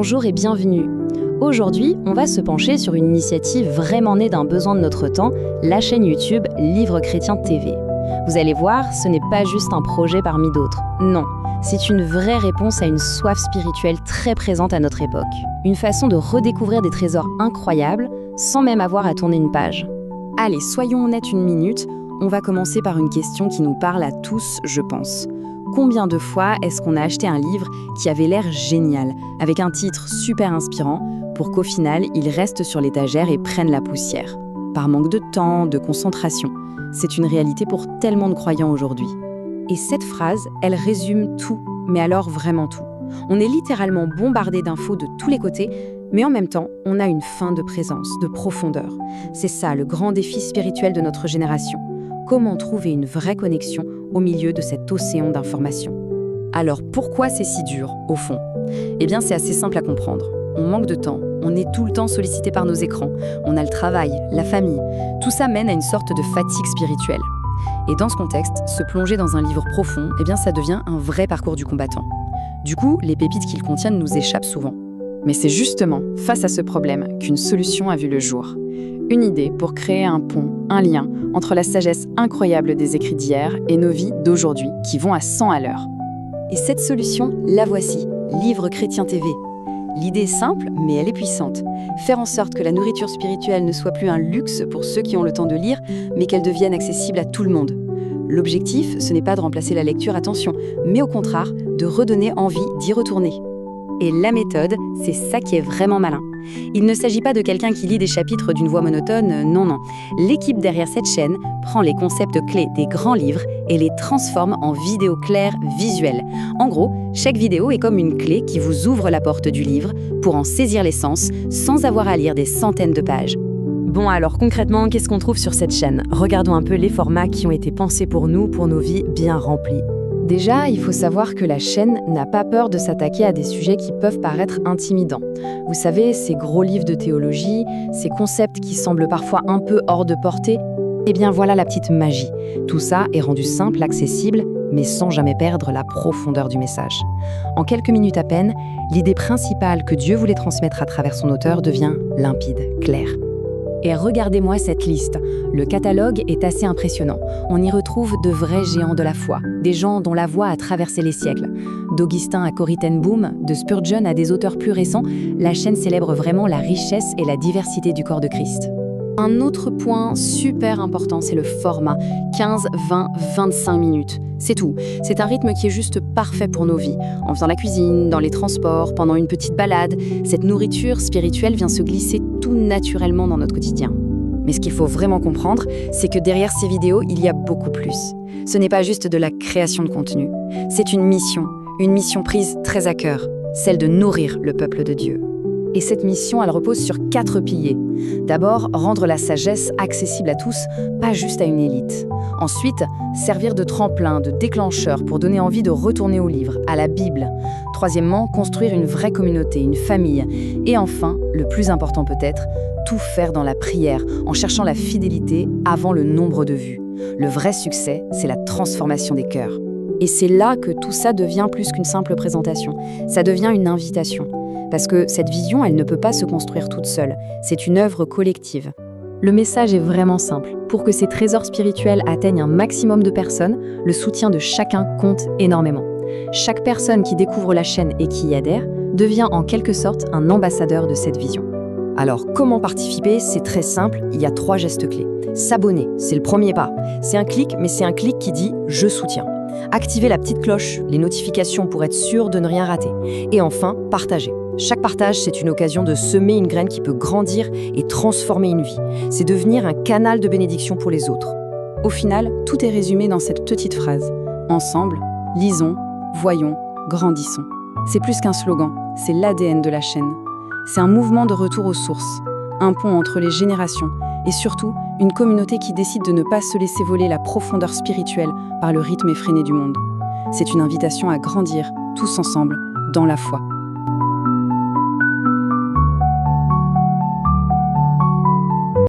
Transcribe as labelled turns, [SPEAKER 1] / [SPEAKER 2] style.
[SPEAKER 1] Bonjour et bienvenue. Aujourd'hui, on va se pencher sur une initiative vraiment née d'un besoin de notre temps, la chaîne YouTube Livre Chrétien TV. Vous allez voir, ce n'est pas juste un projet parmi d'autres. Non, c'est une vraie réponse à une soif spirituelle très présente à notre époque. Une façon de redécouvrir des trésors incroyables sans même avoir à tourner une page. Allez, soyons honnêtes une minute, on va commencer par une question qui nous parle à tous, je pense. Combien de fois est-ce qu'on a acheté un livre qui avait l'air génial, avec un titre super inspirant, pour qu'au final, il reste sur l'étagère et prenne la poussière? Par manque de temps, de concentration. C'est une réalité pour tellement de croyants aujourd'hui. Et cette phrase, elle résume tout, mais alors vraiment tout. On est littéralement bombardé d'infos de tous les côtés, mais en même temps, on a une faim de présence, de profondeur. C'est ça le grand défi spirituel de notre génération. Comment trouver une vraie connexion au milieu de cet océan d'informations? Alors pourquoi c'est si dur, au fond? Eh bien, c'est assez simple à comprendre. On manque de temps, on est tout le temps sollicité par nos écrans, on a le travail, la famille. Tout ça mène à une sorte de fatigue spirituelle. Et dans ce contexte, se plonger dans un livre profond, eh bien, ça devient un vrai parcours du combattant. Du coup, les pépites qu'ils contiennent nous échappent souvent. Mais c'est justement face à ce problème qu'une solution a vu le jour. Une idée pour créer un pont, un lien entre la sagesse incroyable des écrits d'hier et nos vies d'aujourd'hui qui vont à 100 à l'heure. Et cette solution, la voici, Livre Chrétien TV. L'idée est simple, mais elle est puissante. Faire en sorte que la nourriture spirituelle ne soit plus un luxe pour ceux qui ont le temps de lire, mais qu'elle devienne accessible à tout le monde. L'objectif, ce n'est pas de remplacer la lecture, attention, mais au contraire, de redonner envie d'y retourner. Et la méthode, c'est ça qui est vraiment malin. Il ne s'agit pas de quelqu'un qui lit des chapitres d'une voix monotone, non. L'équipe derrière cette chaîne prend les concepts clés des grands livres et les transforme en vidéos claires, visuelles. En gros, chaque vidéo est comme une clé qui vous ouvre la porte du livre pour en saisir l'essence sans avoir à lire des centaines de pages. Bon alors concrètement, qu'est-ce qu'on trouve sur cette chaîne? Regardons un peu les formats qui ont été pensés pour nous, pour nos vies bien remplies. Déjà, il faut savoir que la chaîne n'a pas peur de s'attaquer à des sujets qui peuvent paraître intimidants. Vous savez, ces gros livres de théologie, ces concepts qui semblent parfois un peu hors de portée, eh bien voilà la petite magie. Tout ça est rendu simple, accessible, mais sans jamais perdre la profondeur du message. En quelques minutes à peine, l'idée principale que Dieu voulait transmettre à travers son auteur devient limpide, claire. Et regardez-moi cette liste. Le catalogue est assez impressionnant. On y retrouve de vrais géants de la foi, des gens dont la voix a traversé les siècles. D'Augustin à Corrie ten Boom, de Spurgeon à des auteurs plus récents, la chaîne célèbre vraiment la richesse et la diversité du corps de Christ. Un autre point super important, c'est le format. 15, 20, 25 minutes. C'est tout. C'est un rythme qui est juste parfait pour nos vies. En faisant la cuisine, dans les transports, pendant une petite balade, cette nourriture spirituelle vient se glisser tout naturellement dans notre quotidien. Mais ce qu'il faut vraiment comprendre, c'est que derrière ces vidéos, il y a beaucoup plus. Ce n'est pas juste de la création de contenu. C'est une mission prise très à cœur, celle de nourrir le peuple de Dieu. Et cette mission, elle repose sur 4 piliers. D'abord, rendre la sagesse accessible à tous, pas juste à une élite. Ensuite, servir de tremplin, de déclencheur pour donner envie de retourner au livre, à la Bible. Troisièmement, construire une vraie communauté, une famille. Et enfin, le plus important peut-être, tout faire dans la prière, en cherchant la fidélité avant le nombre de vues. Le vrai succès, c'est la transformation des cœurs. Et c'est là que tout ça devient plus qu'une simple présentation. Ça devient une invitation. Parce que cette vision, elle ne peut pas se construire toute seule. C'est une œuvre collective. Le message est vraiment simple. Pour que ces trésors spirituels atteignent un maximum de personnes, le soutien de chacun compte énormément. Chaque personne qui découvre la chaîne et qui y adhère devient en quelque sorte un ambassadeur de cette vision. Alors, comment participer? C'est très simple, il y a 3 gestes clés. S'abonner, c'est le premier pas. C'est un clic, mais c'est un clic qui dit « Je soutiens ». Activer la petite cloche, les notifications pour être sûr de ne rien rater. Et enfin, partager. Chaque partage, c'est une occasion de semer une graine qui peut grandir et transformer une vie. C'est devenir un canal de bénédiction pour les autres. Au final, tout est résumé dans cette petite phrase. Ensemble, lisons, voyons, grandissons. C'est plus qu'un slogan, c'est l'ADN de la chaîne. C'est un mouvement de retour aux sources, un pont entre les générations et surtout une communauté qui décide de ne pas se laisser voler la profondeur spirituelle par le rythme effréné du monde. C'est une invitation à grandir, tous ensemble, dans la foi.